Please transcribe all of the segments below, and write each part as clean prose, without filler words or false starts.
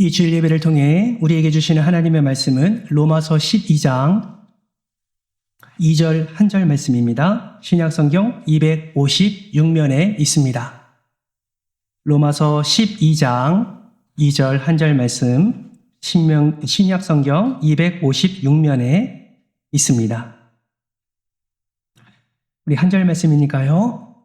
이 주일 예배를 통해 우리에게 주시는 하나님의 말씀은 로마서 12장 2절 한 절 말씀입니다. 신약성경 256면에 있습니다. 로마서 12장 2절 한 절 말씀 신약성경 256면에 있습니다. 우리 한 절 말씀이니까요.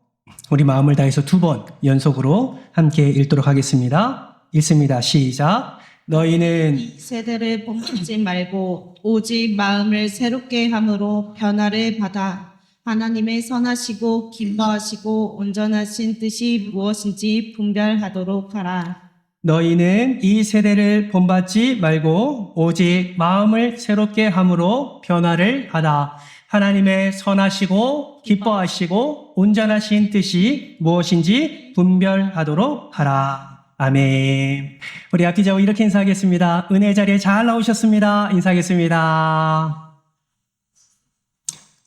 우리 마음을 다해서 두 번 연속으로 함께 읽도록 하겠습니다. 읽습니다. 시작. 너희는 이 세대를 본받지 말고 오직 마음을 새롭게 함으로 변화를 받아 하나님의 선하시고 기뻐하시고 온전하신 뜻이 무엇인지 분별하도록 하라. 너희는 이 세대를 본받지 말고 오직 마음을 새롭게 함으로 변화를 받아 하나님의 선하시고 기뻐하시고 온전하신 뜻이 무엇인지 분별하도록 하라. 아멘. 우리 악기자고 이렇게 인사하겠습니다. 은혜 자리에 잘 나오셨습니다. 인사하겠습니다.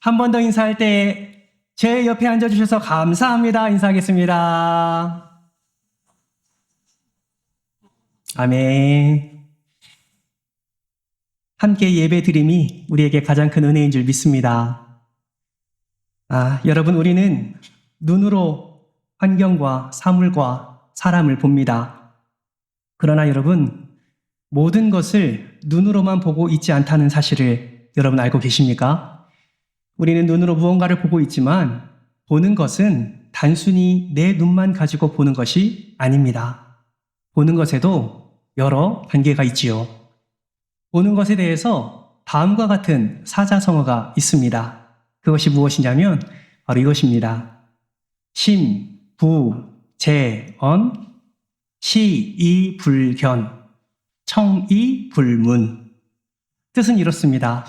한 번 더 인사할 때 제 옆에 앉아주셔서 감사합니다. 인사하겠습니다. 아멘. 함께 예배 드림이 우리에게 가장 큰 은혜인 줄 믿습니다. 여러분, 우리는 눈으로 환경과 사물과 사람을 봅니다. 그러나 여러분, 모든 것을 눈으로만 보고 있지 않다는 사실을 여러분 알고 계십니까? 우리는 눈으로 무언가를 보고 있지만 보는 것은 단순히 내 눈만 가지고 보는 것이 아닙니다. 보는 것에도 여러 단계가 있지요. 보는 것에 대해서 다음과 같은 사자성어가 있습니다. 그것이 무엇이냐면 바로 이것입니다. 심, 부, 재, 언, 시, 이, 불견, 청, 이, 불문. 뜻은 이렇습니다.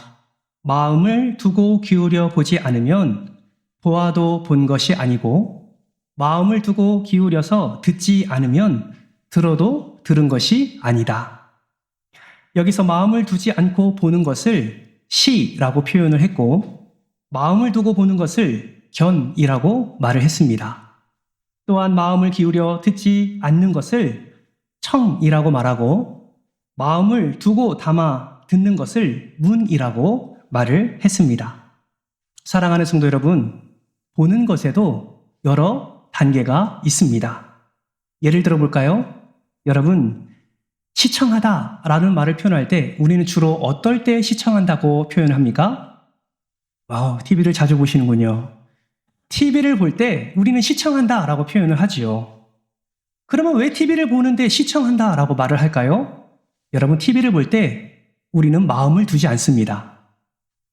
마음을 두고 기울여 보지 않으면 보아도 본 것이 아니고 마음을 두고 기울여서 듣지 않으면 들어도 들은 것이 아니다. 여기서 마음을 두지 않고 보는 것을 시라고 표현을 했고 마음을 두고 보는 것을 견이라고 말을 했습니다. 또한 마음을 기울여 듣지 않는 것을 청이라고 말하고 마음을 두고 담아 듣는 것을 문이라고 말을 했습니다. 사랑하는 성도 여러분, 보는 것에도 여러 단계가 있습니다. 예를 들어 볼까요? 여러분, 시청하다라는 말을 표현할 때 우리는 주로 어떨 때 시청한다고 표현합니까? TV를 자주 보시는군요. TV를 볼 때 우리는 시청한다라고 표현을 하지요. 그러면 왜 TV를 보는데 시청한다라고 말을 할까요? 여러분, TV를 볼 때 우리는 마음을 두지 않습니다.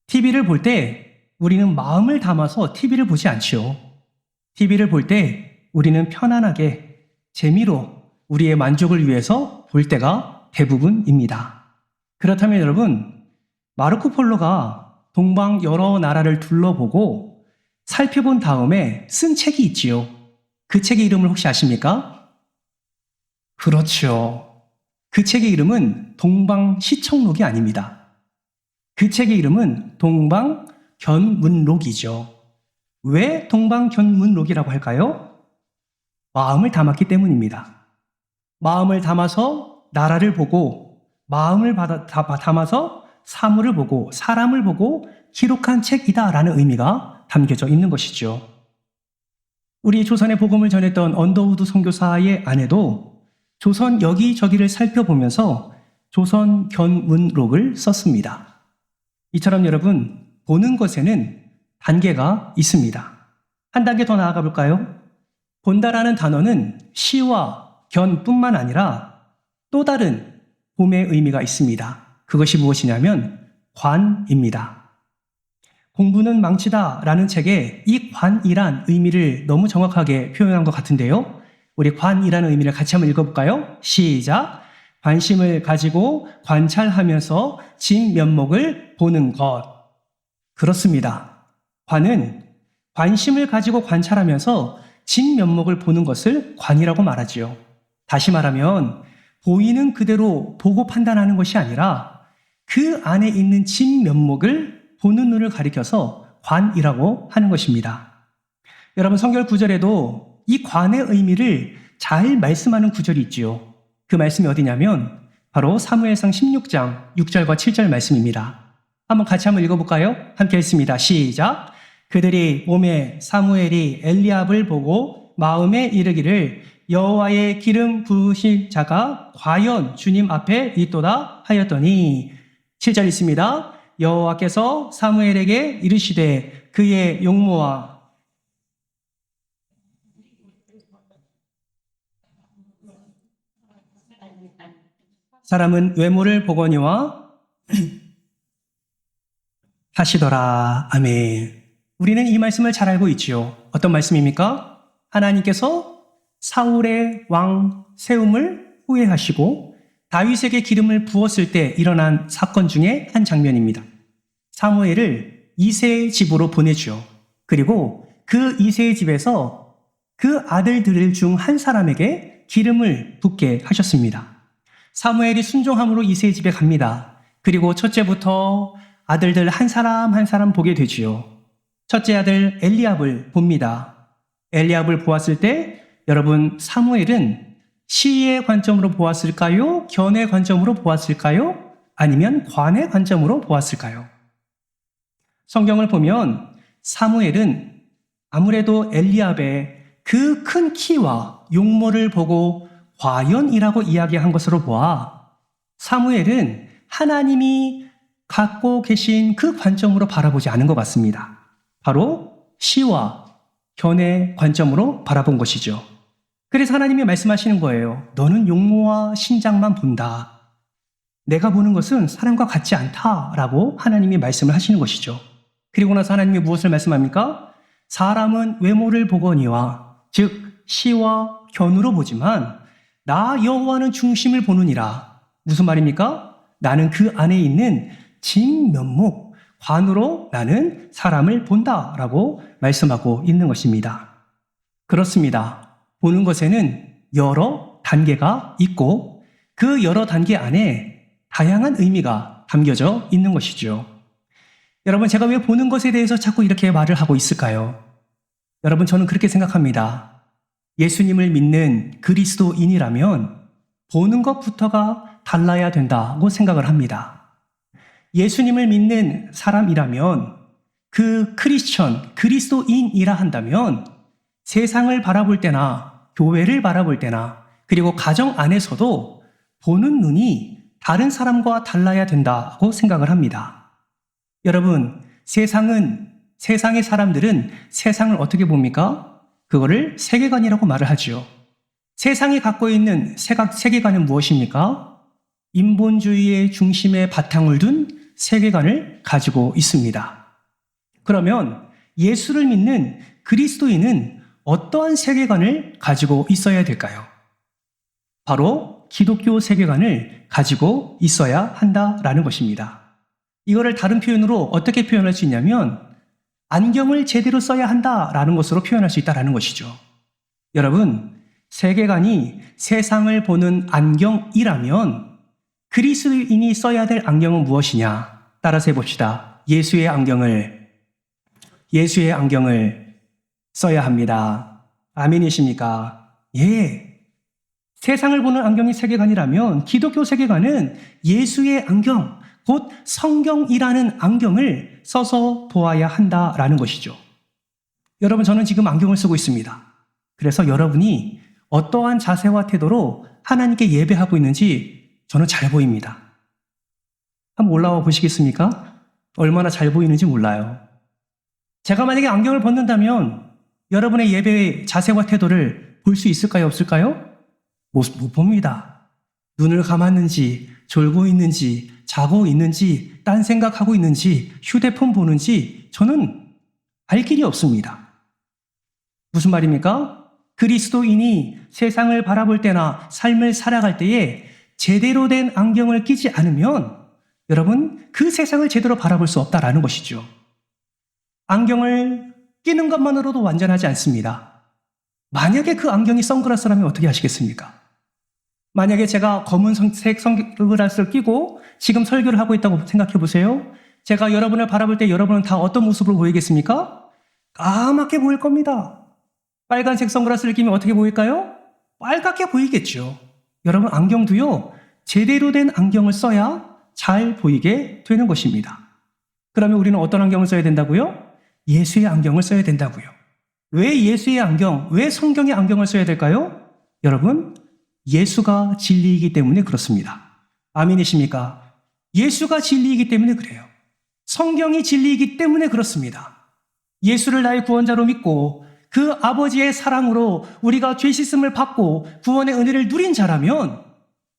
TV를 볼 때 우리는 마음을 담아서 TV를 보지 않지요. TV를 볼 때 우리는 편안하게 재미로 우리의 만족을 위해서 볼 때가 대부분입니다. 그렇다면 여러분, 마르코 폴로가 동방 여러 나라를 둘러보고 살펴본 다음에 쓴 책이 있지요. 그 책의 이름을 혹시 아십니까? 그렇죠. 그 책의 이름은 동방시청록이 아닙니다. 그 책의 이름은 동방견문록이죠. 왜 동방견문록이라고 할까요? 마음을 담았기 때문입니다. 마음을 담아서 나라를 보고 마음을 담아서 사물을 보고 사람을 보고 기록한 책이다라는 의미가 담겨져 있는 것이죠. 우리 조선의 복음을 전했던 언더우드 선교사의 아내도 조선 여기저기를 살펴보면서 조선 견문록을 썼습니다. 이처럼 여러분, 보는 것에는 단계가 있습니다. 한 단계 더 나아가 볼까요? 본다라는 단어는 시와 견뿐만 아니라 또 다른 봄의 의미가 있습니다. 그것이 무엇이냐면 관입니다. 공부는 망치다 라는 책에 이 관이란 의미를 너무 정확하게 표현한 것 같은데요. 우리 관이라는 의미를 같이 한번 읽어볼까요? 시작. 관심을 가지고 관찰하면서 진면목을 보는 것. 그렇습니다. 관은 관심을 가지고 관찰하면서 진면목을 보는 것을 관이라고 말하지요. 다시 말하면 보이는 그대로 보고 판단하는 것이 아니라 그 안에 있는 진면목을 보는 눈을 가리켜서 관이라고 하는 것입니다. 여러분, 성경 구절에도 이 관의 의미를 잘 말씀하는 구절이 있지요. 그 말씀이 어디냐면 바로 사무엘상 16장 6절과 7절 말씀입니다. 한번 같이 한번 읽어볼까요? 함께 읽습니다. 시작. 그들이 오매 사무엘이 엘리압을 보고 마음에 이르기를 여호와의 기름 부으신 자가 과연 주님 앞에 있도다 하였더니 7절 있습니다. 여호와께서 사무엘에게 이르시되 그의 용모와 사람은 외모를 보거니와 하시더라. 아멘. 우리는 이 말씀을 잘 알고 있지요. 어떤 말씀입니까? 하나님께서 사울의 왕 세움을 후회하시고 다윗에게 기름을 부었을 때 일어난 사건 중에 한 장면입니다. 사무엘을 이새의 집으로 보내죠. 그리고 그 이새의 집에서 그 아들들 중 한 사람에게 기름을 붓게 하셨습니다. 사무엘이 순종함으로 이새의 집에 갑니다. 그리고 첫째부터 아들들 한 사람 한 사람 보게 되지요. 첫째 아들 엘리압을 봅니다. 엘리압을 보았을 때 여러분 사무엘은 시의 관점으로 보았을까요? 견의 관점으로 보았을까요? 아니면 관의 관점으로 보았을까요? 성경을 보면 사무엘은 아무래도 엘리압의 그 큰 키와 용모를 보고 과연이라고 이야기한 것으로 보아 사무엘은 하나님이 갖고 계신 그 관점으로 바라보지 않은 것 같습니다. 바로 시와 견의 관점으로 바라본 것이죠. 그래서 하나님이 말씀하시는 거예요. 너는 용모와 신장만 본다. 내가 보는 것은 사람과 같지 않다라고 하나님이 말씀을 하시는 것이죠. 그리고 나서 하나님이 무엇을 말씀합니까? 사람은 외모를 보거니와 즉 시와 견으로 보지만 나 여호와는 중심을 보느니라. 무슨 말입니까? 나는 그 안에 있는 진면목, 관으로 나는 사람을 본다라고 말씀하고 있는 것입니다. 그렇습니다. 보는 것에는 여러 단계가 있고 그 여러 단계 안에 다양한 의미가 담겨져 있는 것이죠. 여러분, 제가 왜 보는 것에 대해서 자꾸 이렇게 말을 하고 있을까요? 여러분, 저는 그렇게 생각합니다. 예수님을 믿는 그리스도인이라면 보는 것부터가 달라야 된다고 생각을 합니다. 예수님을 믿는 사람이라면 그 크리스천, 그리스도인이라 한다면 세상을 바라볼 때나 교회를 바라볼 때나 그리고 가정 안에서도 보는 눈이 다른 사람과 달라야 된다고 생각을 합니다. 여러분, 세상의 사람들은 세상을 어떻게 봅니까? 그거를 세계관이라고 말을 하지요. 세상이 갖고 있는 세계관은 무엇입니까? 인본주의의 중심에 바탕을 둔 세계관을 가지고 있습니다. 그러면 예수를 믿는 그리스도인은 어떠한 세계관을 가지고 있어야 될까요? 바로 기독교 세계관을 가지고 있어야 한다라는 것입니다. 이거를 다른 표현으로 어떻게 표현할 수 있냐면 안경을 제대로 써야 한다라는 것으로 표현할 수 있다라는 것이죠. 여러분, 세계관이 세상을 보는 안경이라면 그리스도인이 써야 될 안경은 무엇이냐? 따라서 해봅시다. 예수의 안경을 써야 합니다. 아멘이십니까? 예. 세상을 보는 안경이 세계관이라면 기독교 세계관은 예수의 안경, 곧 성경이라는 안경을 써서 보아야 한다라는 것이죠. 여러분, 저는 지금 안경을 쓰고 있습니다. 그래서 여러분이 어떠한 자세와 태도로 하나님께 예배하고 있는지 저는 잘 보입니다. 한번 올라와 보시겠습니까? 얼마나 잘 보이는지 몰라요. 제가 만약에 안경을 벗는다면 여러분의 예배의 자세와 태도를 볼 수 있을까요? 없을까요? 못 봅니다. 눈을 감았는지, 졸고 있는지, 자고 있는지, 딴 생각하고 있는지, 휴대폰 보는지 저는 알 길이 없습니다. 무슨 말입니까? 그리스도인이 세상을 바라볼 때나 삶을 살아갈 때에 제대로 된 안경을 끼지 않으면 여러분, 그 세상을 제대로 바라볼 수 없다라는 것이죠. 안경을 끼는 것만으로도 완전하지 않습니다. 만약에 그 안경이 선글라스라면 어떻게 하시겠습니까? 만약에 제가 검은색 선글라스를 끼고 지금 설교를 하고 있다고 생각해 보세요. 제가 여러분을 바라볼 때 여러분은 다 어떤 모습으로 보이겠습니까? 까맣게 보일 겁니다. 빨간색 선글라스를 끼면 어떻게 보일까요? 빨갛게 보이겠죠. 여러분, 안경도요, 제대로 된 안경을 써야 잘 보이게 되는 것입니다. 그러면 우리는 어떤 안경을 써야 된다고요? 예수의 안경을 써야 된다고요. 왜 예수의 안경, 왜 성경의 안경을 써야 될까요? 여러분, 예수가 진리이기 때문에 그렇습니다. 아멘이십니까? 예수가 진리이기 때문에 그래요. 성경이 진리이기 때문에 그렇습니다. 예수를 나의 구원자로 믿고 그 아버지의 사랑으로 우리가 죄 씻음을 받고 구원의 은혜를 누린 자라면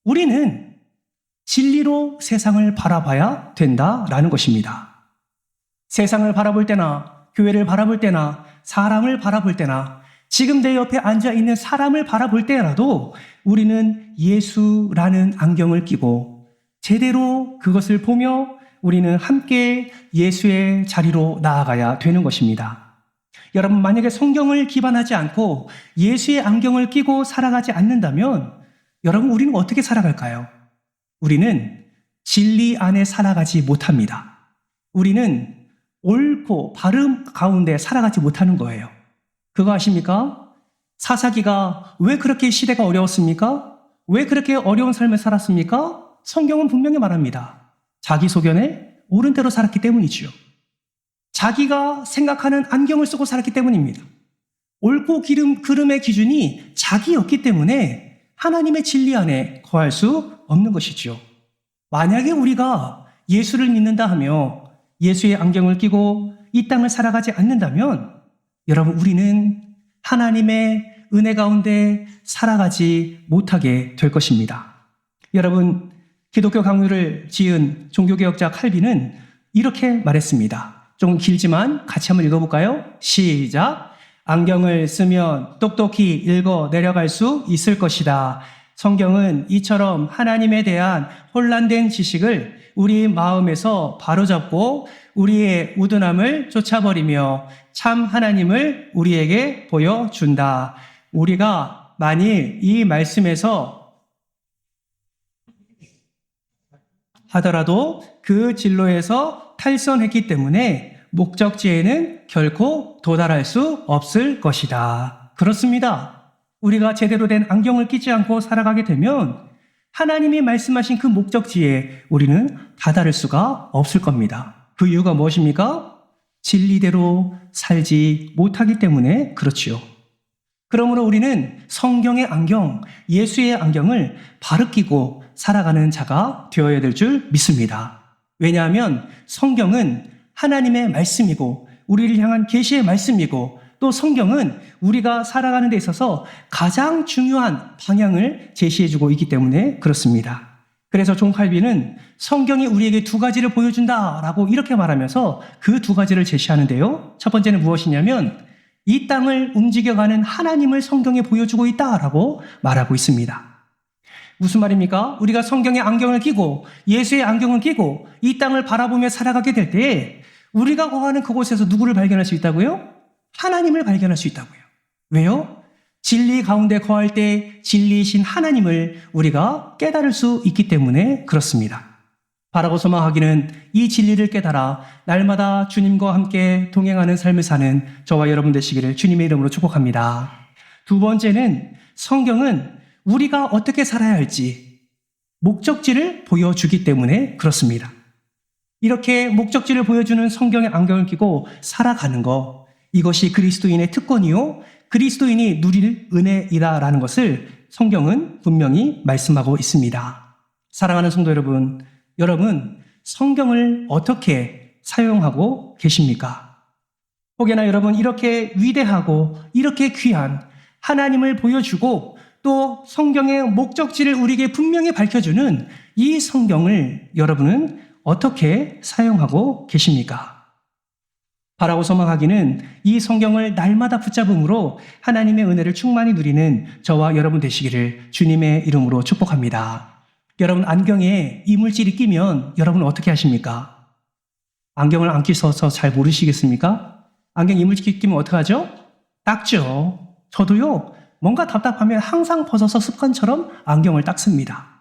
우리는 진리로 세상을 바라봐야 된다라는 것입니다. 세상을 바라볼 때나 교회를 바라볼 때나 사람을 바라볼 때나 지금 내 옆에 앉아 있는 사람을 바라볼 때라도 우리는 예수라는 안경을 끼고 제대로 그것을 보며 우리는 함께 예수의 자리로 나아가야 되는 것입니다. 여러분, 만약에 성경을 기반하지 않고 예수의 안경을 끼고 살아가지 않는다면 여러분, 우리는 어떻게 살아갈까요? 우리는 진리 안에 살아가지 못합니다. 우리는 옳고 바름 가운데 살아가지 못하는 거예요. 그거 아십니까? 사사기가 왜 그렇게 시대가 어려웠습니까? 왜 그렇게 어려운 삶을 살았습니까? 성경은 분명히 말합니다. 자기 소견에 옳은 대로 살았기 때문이지요. 자기가 생각하는 안경을 쓰고 살았기 때문입니다. 옳고 그름의 기준이 자기였기 때문에 하나님의 진리 안에 거할 수 없는 것이지요. 만약에 우리가 예수를 믿는다 하며 예수의 안경을 끼고 이 땅을 살아가지 않는다면 여러분, 우리는 하나님의 은혜 가운데 살아가지 못하게 될 것입니다. 여러분, 기독교 강요를 지은 종교개혁자 칼빈은 이렇게 말했습니다. 좀 길지만 같이 한번 읽어볼까요? 시작! 안경을 쓰면 똑똑히 읽어 내려갈 수 있을 것이다. 성경은 이처럼 하나님에 대한 혼란된 지식을 우리 마음에서 바로잡고 우리의 우둔함을 쫓아버리며 참 하나님을 우리에게 보여준다. 우리가 만일 이 말씀에서 하더라도 그 진로에서 탈선했기 때문에 목적지에는 결코 도달할 수 없을 것이다. 그렇습니다. 우리가 제대로 된 안경을 끼지 않고 살아가게 되면 하나님이 말씀하신 그 목적지에 우리는 다다를 수가 없을 겁니다. 그 이유가 무엇입니까? 진리대로 살지 못하기 때문에 그렇지요. 그러므로 우리는 성경의 안경, 예수의 안경을 바로 끼고 살아가는 자가 되어야 될 줄 믿습니다. 왜냐하면 성경은 하나님의 말씀이고 우리를 향한 계시의 말씀이고 또 성경은 우리가 살아가는 데 있어서 가장 중요한 방향을 제시해주고 있기 때문에 그렇습니다. 그래서 존 칼빈은 성경이 우리에게 두 가지를 보여준다라고 이렇게 말하면서 그 두 가지를 제시하는데요. 첫 번째는 무엇이냐면 이 땅을 움직여가는 하나님을 성경에 보여주고 있다라고 말하고 있습니다. 무슨 말입니까? 우리가 성경의 안경을 끼고 예수의 안경을 끼고 이 땅을 바라보며 살아가게 될 때에 우리가 거하는 그곳에서 누구를 발견할 수 있다고요? 하나님을 발견할 수 있다고요. 왜요? 진리 가운데 거할 때 진리이신 하나님을 우리가 깨달을 수 있기 때문에 그렇습니다. 바라고 소망하기는 이 진리를 깨달아 날마다 주님과 함께 동행하는 삶을 사는 저와 여러분 되시기를 주님의 이름으로 축복합니다. 두 번째는 성경은 우리가 어떻게 살아야 할지 목적지를 보여주기 때문에 그렇습니다. 이렇게 목적지를 보여주는 성경의 안경을 끼고 살아가는 것, 이것이 그리스도인의 특권이요 그리스도인이 누릴 은혜이다라는 것을 성경은 분명히 말씀하고 있습니다. 사랑하는 성도 여러분, 여러분 성경을 어떻게 사용하고 계십니까? 혹여나 여러분 이렇게 위대하고 이렇게 귀한 하나님을 보여주고 또 성경의 목적지를 우리에게 분명히 밝혀주는 이 성경을 여러분은 어떻게 사용하고 계십니까? 바라고 소망하기는 이 성경을 날마다 붙잡음으로 하나님의 은혜를 충만히 누리는 저와 여러분 되시기를 주님의 이름으로 축복합니다. 여러분 안경에 이물질이 끼면 여러분 어떻게 하십니까? 안경을 안 끼셔서 잘 모르시겠습니까? 안경 이물질이 끼면 어떡하죠? 닦죠. 저도요. 뭔가 답답하면 항상 벗어서 습관처럼 안경을 닦습니다.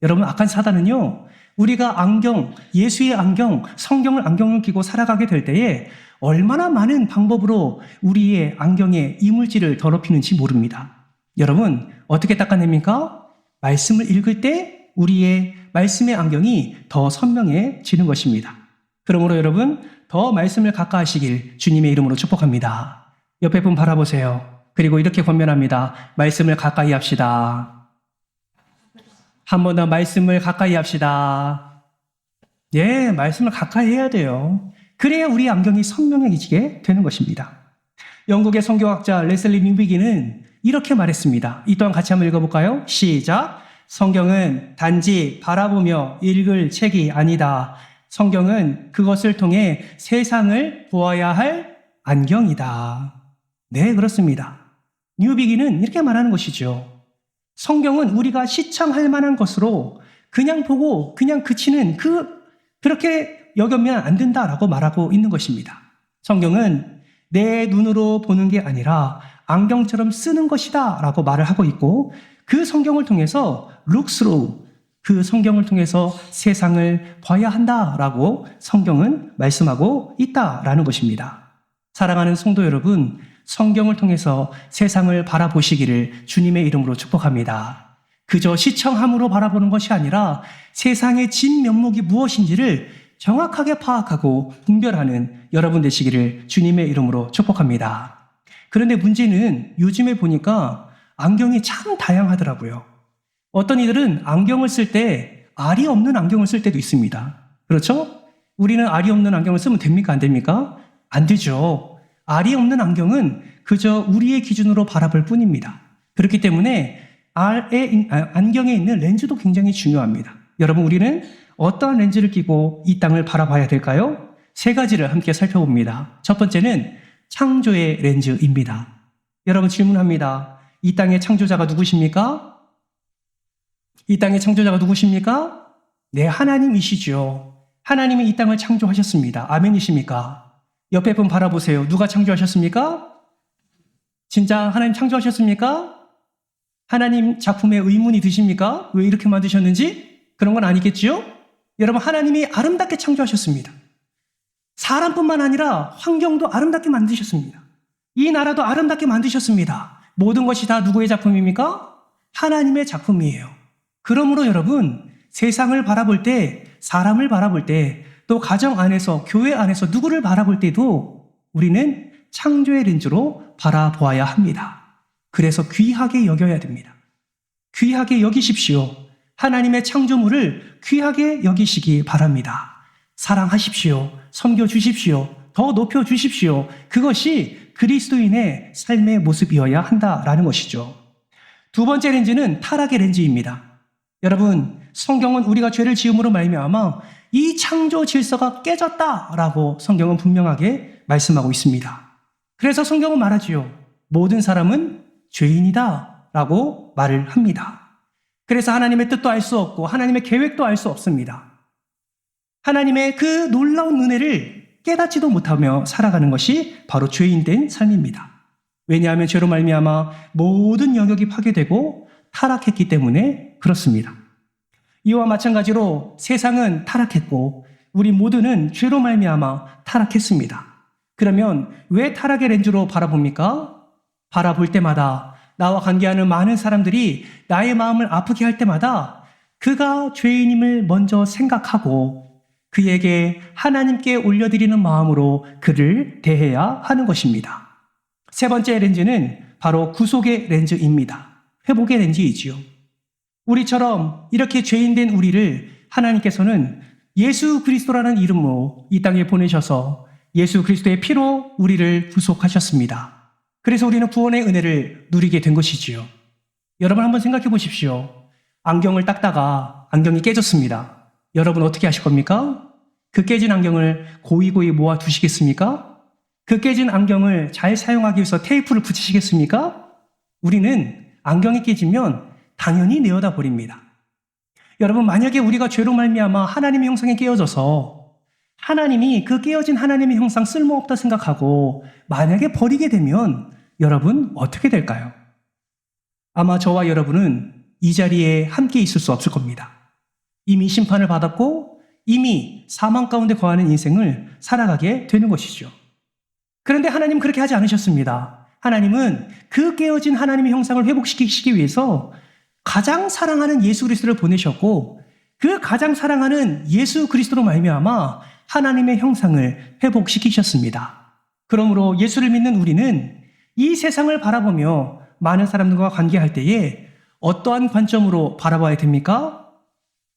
여러분 악한 사단은요. 우리가 안경, 예수의 안경, 성경을 안경을 끼고 살아가게 될 때에 얼마나 많은 방법으로 우리의 안경에 이물질을 더럽히는지 모릅니다. 여러분 어떻게 닦아냅니까? 말씀을 읽을 때 우리의 말씀의 안경이 더 선명해지는 것입니다. 그러므로 여러분, 더 말씀을 가까이하시길 주님의 이름으로 축복합니다. 옆에 분 바라보세요. 그리고 이렇게 권면합니다. 말씀을 가까이 합시다. 한 번 더 말씀을 가까이 합시다. 예, 말씀을 가까이 해야 돼요. 그래야 우리 안경이 선명해지게 되는 것입니다. 영국의 성경학자 레슬리 뉴비기는 이렇게 말했습니다. 이 또한 같이 한번 읽어볼까요? 시작! 성경은 단지 바라보며 읽을 책이 아니다. 성경은 그것을 통해 세상을 보아야 할 안경이다. 네, 그렇습니다. 뉴비기는 이렇게 말하는 것이죠. 성경은 우리가 시청할 만한 것으로 그냥 보고 그냥 그치는 그렇게 여기면 안 된다라고 말하고 있는 것입니다. 성경은 내 눈으로 보는 게 아니라 안경처럼 쓰는 것이다 라고 말을 하고 있고, 그 성경을 통해서 look through, 그 성경을 통해서 세상을 봐야 한다라고 성경은 말씀하고 있다라는 것입니다. 사랑하는 성도 여러분, 성경을 통해서 세상을 바라보시기를 주님의 이름으로 축복합니다. 그저 시청함으로 바라보는 것이 아니라 세상의 진면목이 무엇인지를 정확하게 파악하고 분별하는 여러분 되시기를 주님의 이름으로 축복합니다. 그런데 문제는 요즘에 보니까 안경이 참 다양하더라고요. 어떤 이들은 안경을 쓸 때 알이 없는 안경을 쓸 때도 있습니다. 그렇죠? 우리는 알이 없는 안경을 쓰면 됩니까? 안 됩니까? 안 되죠. 알이 없는 안경은 그저 우리의 기준으로 바라볼 뿐입니다. 그렇기 때문에 안경에 있는 렌즈도 굉장히 중요합니다. 여러분, 우리는 어떠한 렌즈를 끼고 이 땅을 바라봐야 될까요? 세 가지를 함께 살펴봅니다. 첫 번째는 창조의 렌즈입니다. 여러분, 질문합니다. 이 땅의 창조자가 누구십니까? 이 땅의 창조자가 누구십니까? 네, 하나님이시죠. 하나님이 이 땅을 창조하셨습니다. 아멘이십니까? 옆에 분 바라보세요. 누가 창조하셨습니까? 진짜 하나님 창조하셨습니까? 하나님 작품에 의문이 드십니까? 왜 이렇게 만드셨는지? 그런 건 아니겠지요? 여러분, 하나님이 아름답게 창조하셨습니다. 사람뿐만 아니라 환경도 아름답게 만드셨습니다. 이 나라도 아름답게 만드셨습니다. 모든 것이 다 누구의 작품입니까? 하나님의 작품이에요. 그러므로 여러분, 세상을 바라볼 때, 사람을 바라볼 때, 또 가정 안에서, 교회 안에서 누구를 바라볼 때도 우리는 창조의 렌즈로 바라보아야 합니다. 그래서 귀하게 여겨야 됩니다. 귀하게 여기십시오. 하나님의 창조물을 귀하게 여기시기 바랍니다. 사랑하십시오. 섬겨주십시오. 더 높여주십시오. 그것이 그리스도인의 삶의 모습이어야 한다라는 것이죠. 두 번째 렌즈는 타락의 렌즈입니다. 여러분, 성경은 우리가 죄를 지음으로 말미암아 이 창조 질서가 깨졌다라고 성경은 분명하게 말씀하고 있습니다. 그래서 성경은 말하지요. 모든 사람은 죄인이다 라고 말을 합니다. 그래서 하나님의 뜻도 알 수 없고 하나님의 계획도 알 수 없습니다. 하나님의 그 놀라운 은혜를 깨닫지도 못하며 살아가는 것이 바로 죄인된 삶입니다. 왜냐하면 죄로 말미암아 모든 영역이 파괴되고 타락했기 때문에 그렇습니다. 이와 마찬가지로 세상은 타락했고 우리 모두는 죄로 말미암아 타락했습니다. 그러면 왜 타락의 렌즈로 바라봅니까? 바라볼 때마다 나와 관계하는 많은 사람들이 나의 마음을 아프게 할 때마다 그가 죄인임을 먼저 생각하고 그에게 하나님께 올려드리는 마음으로 그를 대해야 하는 것입니다. 세 번째 렌즈는 바로 구속의 렌즈입니다. 회복의 렌즈이지요. 우리처럼 이렇게 죄인된 우리를 하나님께서는 예수 그리스도라는 이름으로 이 땅에 보내셔서 예수 그리스도의 피로 우리를 구속하셨습니다. 그래서 우리는 구원의 은혜를 누리게 된 것이지요. 여러분 한번 생각해 보십시오. 안경을 닦다가 안경이 깨졌습니다. 여러분 어떻게 하실 겁니까? 그 깨진 안경을 고이고이 모아 두시겠습니까? 그 깨진 안경을 잘 사용하기 위해서 테이프를 붙이시겠습니까? 우리는 안경이 깨지면 당연히 내어다 버립니다. 여러분, 만약에 우리가 죄로 말미암아 하나님의 형상에 깨어져서 하나님이 그 깨어진 하나님의 형상 쓸모없다 생각하고 만약에 버리게 되면 여러분 어떻게 될까요? 아마 저와 여러분은 이 자리에 함께 있을 수 없을 겁니다. 이미 심판을 받았고 이미 사망 가운데 거하는 인생을 살아가게 되는 것이죠. 그런데 하나님은 그렇게 하지 않으셨습니다. 하나님은 그 깨어진 하나님의 형상을 회복시키시기 위해서 가장 사랑하는 예수 그리스도를 보내셨고 그 가장 사랑하는 예수 그리스도로 말미암아 하나님의 형상을 회복시키셨습니다. 그러므로 예수를 믿는 우리는 이 세상을 바라보며 많은 사람들과 관계할 때에 어떠한 관점으로 바라봐야 됩니까?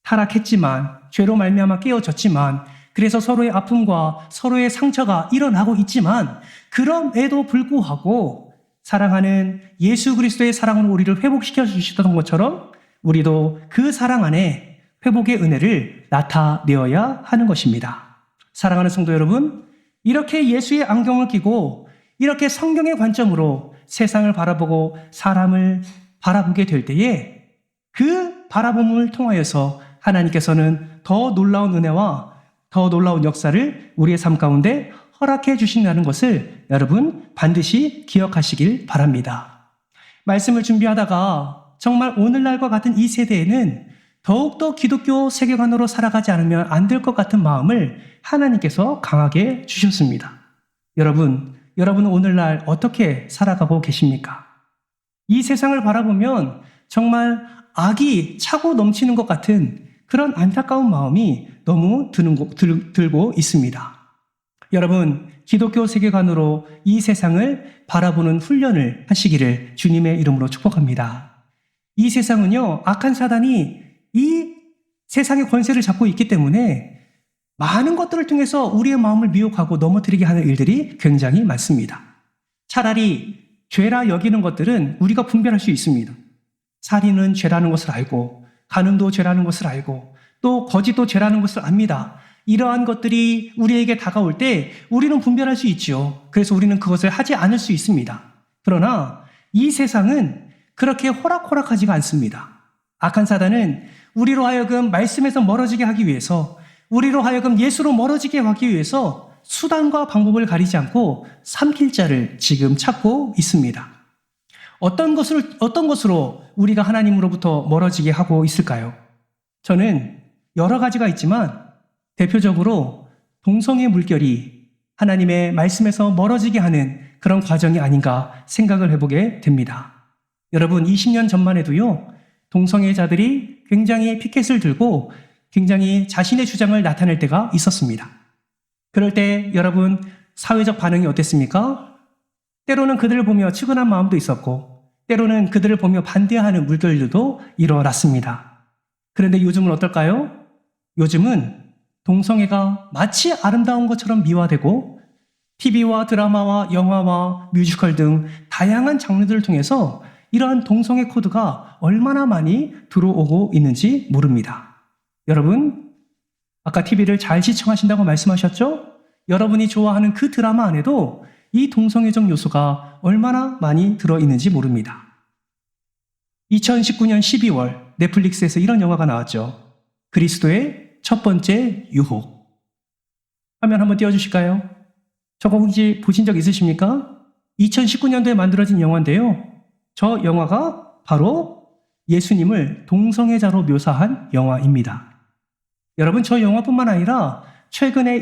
타락했지만 죄로 말미암아 깨어졌지만 그래서 서로의 아픔과 서로의 상처가 일어나고 있지만 그럼에도 불구하고 사랑하는 예수 그리스도의 사랑으로 우리를 회복시켜 주시던 것처럼 우리도 그 사랑 안에 회복의 은혜를 나타내어야 하는 것입니다. 사랑하는 성도 여러분, 이렇게 예수의 안경을 끼고 이렇게 성경의 관점으로 세상을 바라보고 사람을 바라보게 될 때에 그 바라봄을 통하여서 하나님께서는 더 놀라운 은혜와 더 놀라운 역사를 우리의 삶 가운데 허락해 주신다는 것을 여러분 반드시 기억하시길 바랍니다. 말씀을 준비하다가 정말 오늘날과 같은 이 세대에는 더욱더 기독교 세계관으로 살아가지 않으면 안 될 것 같은 마음을 하나님께서 강하게 주셨습니다. 여러분은 오늘날 어떻게 살아가고 계십니까? 이 세상을 바라보면 정말 악이 차고 넘치는 것 같은 그런 안타까운 마음이 너무 들고 있습니다. 여러분, 기독교 세계관으로 이 세상을 바라보는 훈련을 하시기를 주님의 이름으로 축복합니다. 이 세상은요, 악한 사단이 이 세상의 권세를 잡고 있기 때문에 많은 것들을 통해서 우리의 마음을 미혹하고 넘어뜨리게 하는 일들이 굉장히 많습니다. 차라리 죄라 여기는 것들은 우리가 분별할 수 있습니다. 살인은 죄라는 것을 알고, 간음도 죄라는 것을 알고, 또 거짓도 죄라는 것을 압니다. 이러한 것들이 우리에게 다가올 때 우리는 분별할 수 있죠. 그래서 우리는 그것을 하지 않을 수 있습니다. 그러나 이 세상은 그렇게 호락호락하지가 않습니다. 악한 사단은 우리로 하여금 말씀에서 멀어지게 하기 위해서, 우리로 하여금 예수로 멀어지게 하기 위해서 수단과 방법을 가리지 않고 삼킬 자를 지금 찾고 있습니다. 어떤 것으로 우리가 하나님으로부터 멀어지게 하고 있을까요? 저는 여러 가지가 있지만 대표적으로 동성애 물결이 하나님의 말씀에서 멀어지게 하는 그런 과정이 아닌가 생각을 해보게 됩니다. 여러분, 20년 전만 해도요, 동성애자들이 굉장히 피켓을 들고 굉장히 자신의 주장을 나타낼 때가 있었습니다. 그럴 때 여러분, 사회적 반응이 어땠습니까? 때로는 그들을 보며 측은한 마음도 있었고 때로는 그들을 보며 반대하는 물결들도 일어났습니다. 그런데 요즘은 어떨까요? 요즘은 동성애가 마치 아름다운 것처럼 미화되고 TV와 드라마와 영화와 뮤지컬 등 다양한 장르들을 통해서 이러한 동성애 코드가 얼마나 많이 들어오고 있는지 모릅니다. 여러분, 아까 TV를 잘 시청하신다고 말씀하셨죠? 여러분이 좋아하는 그 드라마 안에도 이 동성애적 요소가 얼마나 많이 들어있는지 모릅니다. 2019년 12월 넷플릭스에서 이런 영화가 나왔죠. 그리스도의 첫 번째 유혹. 화면 한번 띄워주실까요? 저거 혹시 보신 적 있으십니까? 2019년도에 만들어진 영화인데요. 저 영화가 바로 예수님을 동성애자로 묘사한 영화입니다. 여러분, 저 영화뿐만 아니라 최근에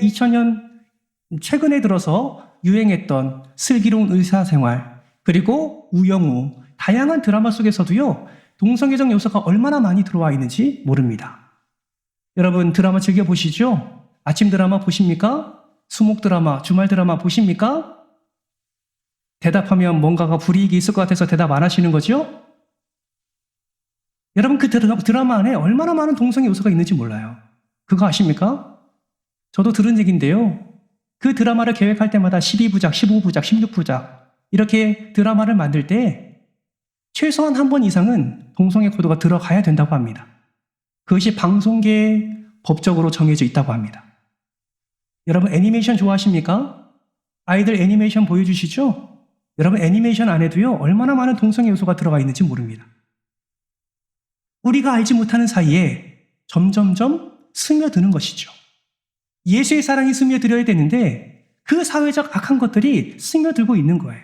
들어서 유행했던 슬기로운 의사생활, 그리고 우영우, 다양한 드라마 속에서도요, 동성애적 요소가 얼마나 많이 들어와 있는지 모릅니다. 여러분, 드라마 즐겨보시죠? 아침 드라마 보십니까? 수목 드라마, 주말 드라마 보십니까? 대답하면 뭔가가 불이익이 있을 것 같아서 대답 안 하시는 거죠? 여러분, 그 드라마 안에 얼마나 많은 동성애 요소가 있는지 몰라요. 그거 아십니까? 저도 들은 얘기인데요. 그 드라마를 계획할 때마다 12부작, 15부작, 16부작 이렇게 드라마를 만들 때 최소한 한 번 이상은 동성애 코드가 들어가야 된다고 합니다. 그것이 방송계에 법적으로 정해져 있다고 합니다. 여러분, 애니메이션 좋아하십니까? 아이들 애니메이션 보여주시죠? 여러분, 애니메이션 안에도요, 얼마나 많은 동성애 요소가 들어가 있는지 모릅니다. 우리가 알지 못하는 사이에 점점점 스며드는 것이죠. 예수의 사랑이 스며들어야 되는데 그 사회적 악한 것들이 스며들고 있는 거예요.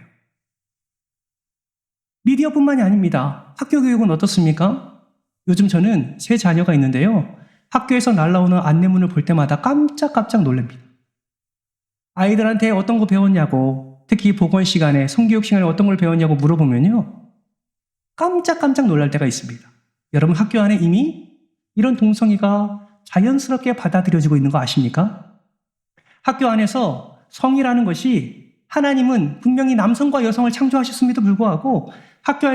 미디어뿐만이 아닙니다. 학교 교육은 어떻습니까? 요즘 저는 세 자녀가 있는데요. 학교에서 날라오는 안내문을 볼 때마다 깜짝깜짝 놀랍니다. 아이들한테 어떤 거 배웠냐고, 특히 보건 시간에, 성교육 시간에 어떤 걸 배웠냐고 물어보면요, 깜짝깜짝 놀랄 때가 있습니다. 여러분 학교 안에 이미 이런 동성애가 자연스럽게 받아들여지고 있는 거 아십니까? 학교 안에서 성이라는 것이 하나님은 분명히 남성과 여성을 창조하셨음에도 불구하고 학교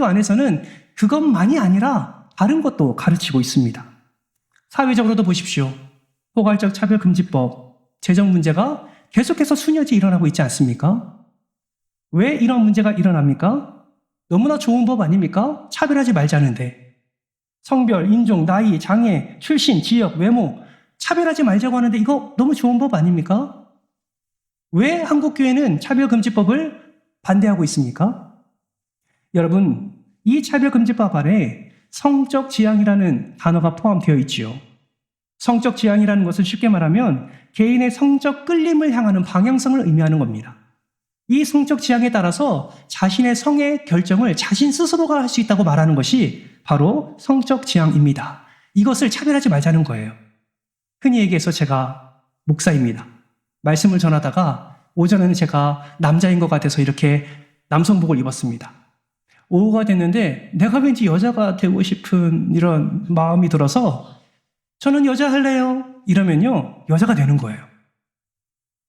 안에서는 그것만이 아니라 다른 것도 가르치고 있습니다. 사회적으로도 보십시오. 포괄적 차별금지법, 재정 문제가 계속해서 수년째 일어나고 있지 않습니까? 왜 이런 문제가 일어납니까? 너무나 좋은 법 아닙니까? 차별하지 말자는데. 성별, 인종, 나이, 장애, 출신, 지역, 외모 차별하지 말자고 하는데 이거 너무 좋은 법 아닙니까? 왜 한국교회는 차별금지법을 반대하고 있습니까? 여러분, 이 차별금지법 안에 성적 지향이라는 단어가 포함되어 있지요. 성적 지향이라는 것을 쉽게 말하면 개인의 성적 끌림을 향하는 방향성을 의미하는 겁니다. 이 성적 지향에 따라서 자신의 성의 결정을 자신 스스로가 할 수 있다고 말하는 것이 바로 성적 지향입니다. 이것을 차별하지 말자는 거예요. 흔히 얘기해서 제가 목사입니다. 말씀을 전하다가 오전에는 제가 남자인 것 같아서 이렇게 남성복을 입었습니다. 오후가 됐는데 내가 왠지 여자가 되고 싶은 이런 마음이 들어서 저는 여자 할래요. 이러면요, 여자가 되는 거예요.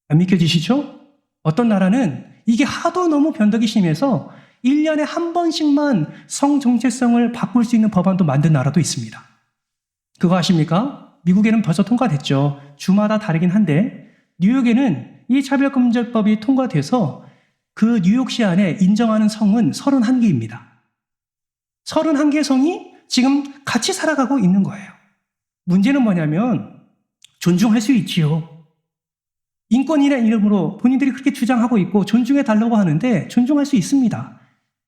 안 믿겨지시죠? 어떤 나라는 이게 하도 너무 변덕이 심해서 1년에 한 번씩만 성 정체성을 바꿀 수 있는 법안도 만든 나라도 있습니다. 그거 아십니까? 미국에는 벌써 통과됐죠. 주마다 다르긴 한데 뉴욕에는 이 차별금지법이 통과돼서 그 뉴욕시 안에 인정하는 성은 31개입니다. 31개 성이 지금 같이 살아가고 있는 거예요. 문제는 뭐냐면 존중할 수 있지요. 인권이라는 이름으로 본인들이 그렇게 주장하고 있고 존중해 달라고 하는데 존중할 수 있습니다.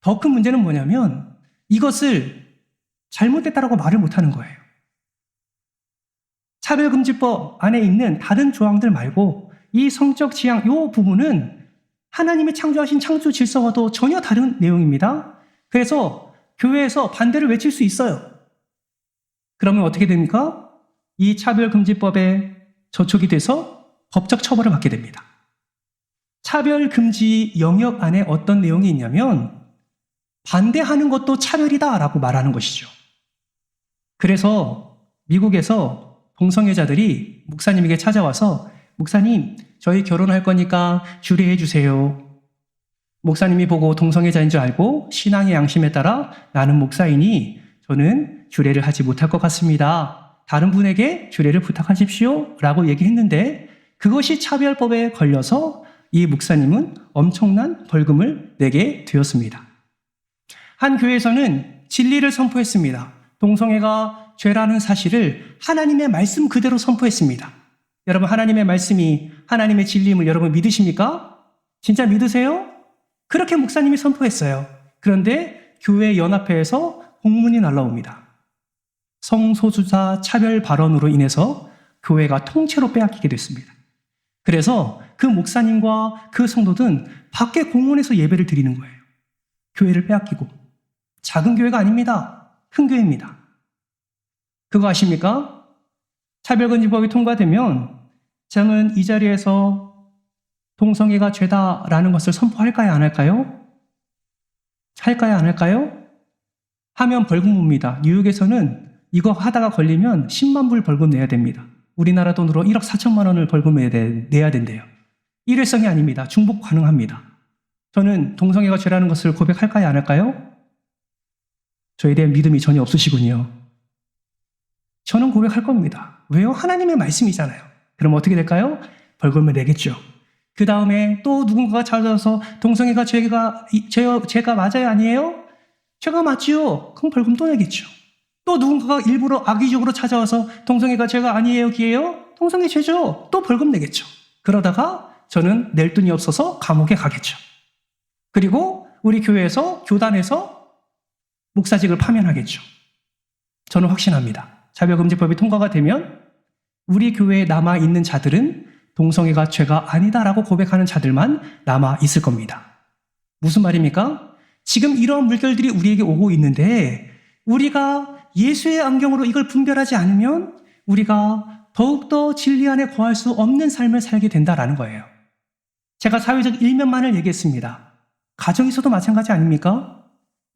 더 큰 문제는 뭐냐면 이것을 잘못됐다라고 말을 못하는 거예요. 차별금지법 안에 있는 다른 조항들 말고 이 성적 지향 이 부분은 하나님이 창조하신 창조 질서와도 전혀 다른 내용입니다. 그래서 교회에서 반대를 외칠 수 있어요. 그러면 어떻게 됩니까? 이 차별금지법에 저촉이 돼서 법적 처벌을 받게 됩니다. 차별금지 영역 안에 어떤 내용이 있냐면 반대하는 것도 차별이다라고 말하는 것이죠. 그래서 미국에서 동성애자들이 목사님에게 찾아와서 목사님, 저희 결혼할 거니까 주례해 주세요. 목사님이 보고 동성애자인 줄 알고 신앙의 양심에 따라 나는 목사이니 저는 주례를 하지 못할 것 같습니다. 다른 분에게 주례를 부탁하십시오. 라고 얘기했는데 그것이 차별법에 걸려서 이 목사님은 엄청난 벌금을 내게 되었습니다. 한 교회에서는 진리를 선포했습니다. 동성애가 죄라는 사실을 하나님의 말씀 그대로 선포했습니다. 여러분, 하나님의 말씀이 하나님의 진리임을 여러분 믿으십니까? 진짜 믿으세요? 그렇게 목사님이 선포했어요. 그런데 교회 연합회에서 공문이 날라옵니다. 성소수자 차별 발언으로 인해서 교회가 통째로 빼앗기게 됐습니다. 그래서 그 목사님과 그 성도들은 밖에 공원에서 예배를 드리는 거예요. 교회를 빼앗기고. 작은 교회가 아닙니다. 큰 교회입니다. 그거 아십니까? 차별금지법이 통과되면 저는 이 자리에서 동성애가 죄다라는 것을 선포할까요? 안 할까요? 할까요? 안 할까요? 하면 벌금 봅니다. 뉴욕에서는 이거 하다가 걸리면 10만 불 벌금 내야 됩니다. 우리나라 돈으로 1억 4천만 원을 벌금 내야 된대요. 일회성이 아닙니다. 중복 가능합니다. 저는 동성애가 죄라는 것을 고백할까요? 안 할까요? 저에 대한 믿음이 전혀 없으시군요. 저는 고백할 겁니다. 왜요? 하나님의 말씀이잖아요. 그럼 어떻게 될까요? 벌금을 내겠죠. 그 다음에 또 누군가가 찾아와서 동성애가 죄가 맞아요? 아니에요? 죄가 맞지요? 그럼 벌금 또 내겠죠. 또 누군가가 일부러 악의적으로 찾아와서 동성애가 죄가 아니에요? 기예요? 동성애 죄죠. 또 벌금 내겠죠. 그러다가 저는 낼 돈이 없어서 감옥에 가겠죠. 그리고 우리 교회에서 교단에서 목사직을 파면하겠죠. 저는 확신합니다. 차별금지법이 통과가 되면 우리 교회에 남아있는 자들은 동성애가 죄가 아니다라고 고백하는 자들만 남아있을 겁니다. 무슨 말입니까? 지금 이러한 물결들이 우리에게 오고 있는데 우리가 예수의 안경으로 이걸 분별하지 않으면 우리가 더욱더 진리 안에 거할 수 없는 삶을 살게 된다라는 거예요. 제가 사회적 일면만을 얘기했습니다. 가정에서도 마찬가지 아닙니까?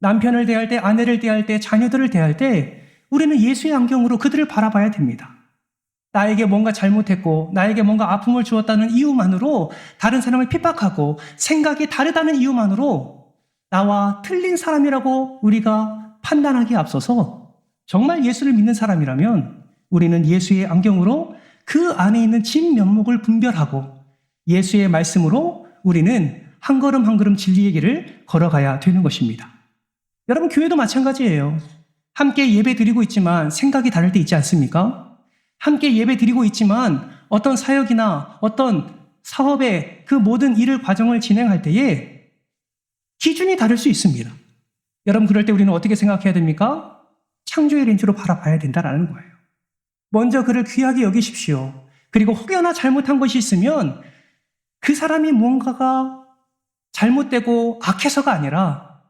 남편을 대할 때, 아내를 대할 때, 자녀들을 대할 때 우리는 예수의 안경으로 그들을 바라봐야 됩니다. 나에게 뭔가 잘못했고 나에게 뭔가 아픔을 주었다는 이유만으로 다른 사람을 핍박하고 생각이 다르다는 이유만으로 나와 틀린 사람이라고 우리가 판단하기에 앞서서 정말 예수를 믿는 사람이라면 우리는 예수의 안경으로 그 안에 있는 진면목을 분별하고 예수의 말씀으로 우리는 한 걸음 한 걸음 진리의 길을 걸어가야 되는 것입니다. 여러분, 교회도 마찬가지예요. 함께 예배 드리고 있지만 생각이 다를 때 있지 않습니까? 함께 예배 드리고 있지만 어떤 사역이나 어떤 사업의 그 모든 일을 과정을 진행할 때에 기준이 다를 수 있습니다. 여러분, 그럴 때 우리는 어떻게 생각해야 됩니까? 창조의 렌즈로 바라봐야 된다는 거예요. 먼저 그를 귀하게 여기십시오. 그리고 혹여나 잘못한 것이 있으면 그 사람이 뭔가가 잘못되고 악해서가 아니라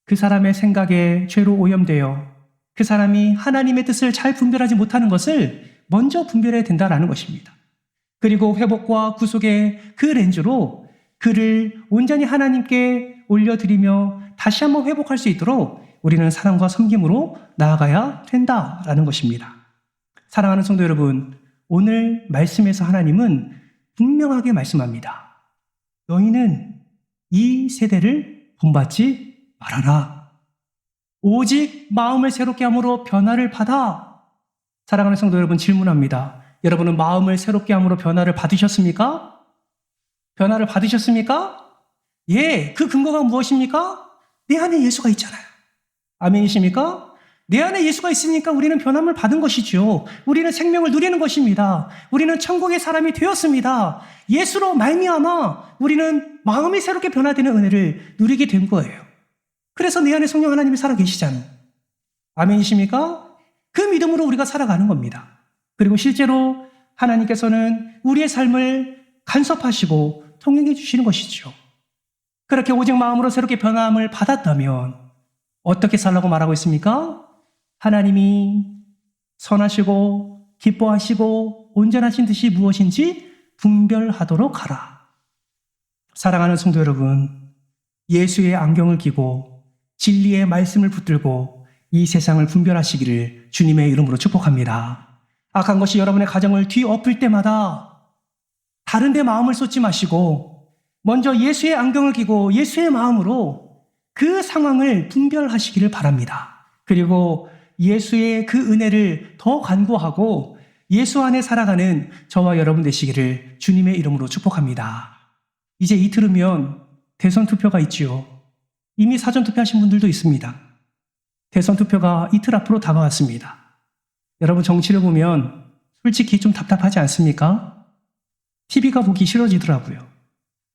그 사람의 생각에 죄로 오염되어 그 사람이 하나님의 뜻을 잘 분별하지 못하는 것을 먼저 분별해야 된다는 것입니다. 그리고 회복과 구속의 그 렌즈로 그를 온전히 하나님께 올려드리며 다시 한번 회복할 수 있도록 우리는 사랑과 섬김으로 나아가야 된다라는 것입니다. 사랑하는 성도 여러분, 오늘 말씀에서 하나님은 분명하게 말씀합니다. 너희는 이 세대를 본받지 말아라. 오직 마음을 새롭게 함으로 변화를 받아. 사랑하는 성도 여러분, 질문합니다. 여러분은 마음을 새롭게 함으로 변화를 받으셨습니까? 변화를 받으셨습니까? 예, 그 근거가 무엇입니까? 내 안에 예수가 있잖아요. 아멘이십니까? 내 안에 예수가 있으니까 우리는 변함을 받은 것이죠. 우리는 생명을 누리는 것입니다. 우리는 천국의 사람이 되었습니다. 예수로 말미암아 우리는 마음이 새롭게 변화되는 은혜를 누리게 된 거예요. 그래서 내 안에 성령 하나님이 살아 계시잖아요. 아멘이십니까? 그 믿음으로 우리가 살아가는 겁니다. 그리고 실제로 하나님께서는 우리의 삶을 간섭하시고 통행해 주시는 것이죠. 그렇게 오직 마음으로 새롭게 변함을 받았다면 어떻게 살라고 말하고 있습니까? 하나님이 선하시고 기뻐하시고 온전하신 뜻이 무엇인지 분별하도록 하라. 사랑하는 성도 여러분, 예수의 안경을 끼고 진리의 말씀을 붙들고 이 세상을 분별하시기를 주님의 이름으로 축복합니다. 악한 것이 여러분의 가정을 뒤엎을 때마다 다른 데 마음을 쏟지 마시고 먼저 예수의 안경을 끼고 예수의 마음으로 그 상황을 분별하시기를 바랍니다. 그리고 예수의 그 은혜를 더 간구하고 예수 안에 살아가는 저와 여러분 되시기를 주님의 이름으로 축복합니다. 이제 이틀 후면 대선 투표가 있지요. 이미 사전 투표하신 분들도 있습니다. 대선 투표가 이틀 앞으로 다가왔습니다. 여러분, 정치를 보면 솔직히 좀 답답하지 않습니까? TV가 보기 싫어지더라고요.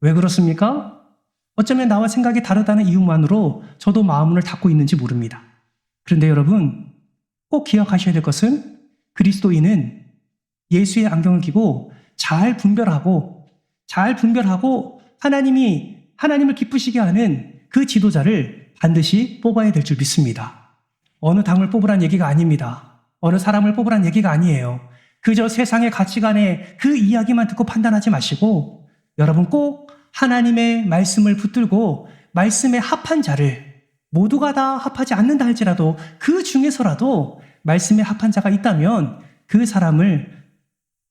왜 그렇습니까? 어쩌면 나와 생각이 다르다는 이유만으로 저도 마음을 닫고 있는지 모릅니다. 그런데 여러분, 꼭 기억하셔야 될 것은 그리스도인은 예수의 안경을 끼고 잘 분별하고 하나님을 기쁘시게 하는 그 지도자를 반드시 뽑아야 될 줄 믿습니다. 어느 당을 뽑으란 얘기가 아닙니다. 어느 사람을 뽑으란 얘기가 아니에요. 그저 세상의 가치관에 그 이야기만 듣고 판단하지 마시고 여러분 꼭 하나님의 말씀을 붙들고 말씀에 합한 자를, 모두가 다 합하지 않는다 할지라도 그 중에서라도 말씀에 합한 자가 있다면 그 사람을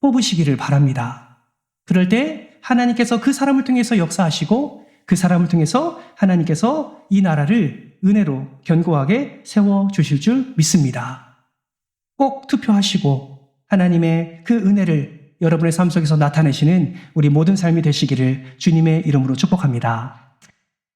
뽑으시기를 바랍니다. 그럴 때 하나님께서 그 사람을 통해서 역사하시고 그 사람을 통해서 하나님께서 이 나라를 은혜로 견고하게 세워주실 줄 믿습니다. 꼭 투표하시고 하나님의 그 은혜를 여러분의 삶 속에서 나타내시는 우리 모든 삶이 되시기를 주님의 이름으로 축복합니다.